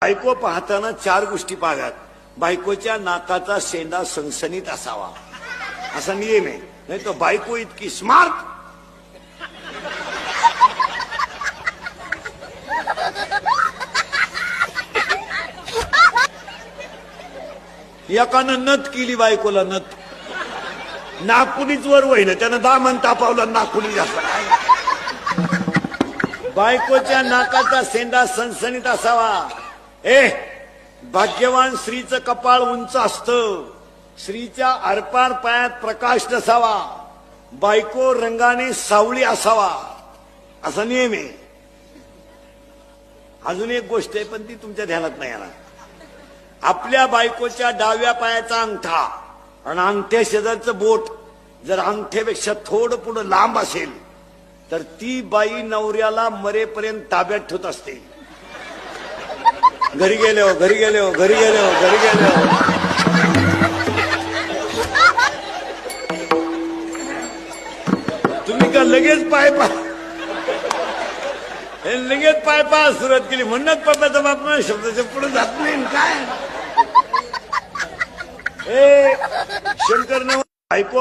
बायको पाहताना चार गोष्टी पाहाव्यात. बायकोच्या नाकाचा शेंडा सणसणीत असावा असा नियम आहे. नाही तर बायको इतकी स्मार्ट, एकानं नथ केली बायकोला, नथ नागपुरीच वर वहिलं, त्यानं दामन तापावलं, नागपुरी जास्त. बायकोच्या नाकाचा शेंडा सणसणीत असावा. भाग्यवान स्त्रीचं कपाळ उंच असतं, स्त्रीच्या आरपार पायात प्रकाश नसावा, बायको रंगाने सावळी असावा असा नियम आहे. अजून एक गोष्ट आहे पण ती तुमच्या ध्यानात नाही येणार. आपल्या बायकोच्या डाव्या पायाचा अंगठा आणि अंगठ्या शेजारचं बोट जर अंगठ्यापेक्षा थोडं पुढं लांब असेल तर ती बाई नवऱ्याला मरेपर्यंत ताब्यात ठेवत असते. घरी गेले हो, घरी गेले हो, घरी गेले हो, घरी गेले हो. तुम्ही का लगेच पाय लगेच पाय सुरुवात केली म्हणत पप्पाचा बाप ना शब्दाच्या पुढे जात नाही काय. शंकर बायको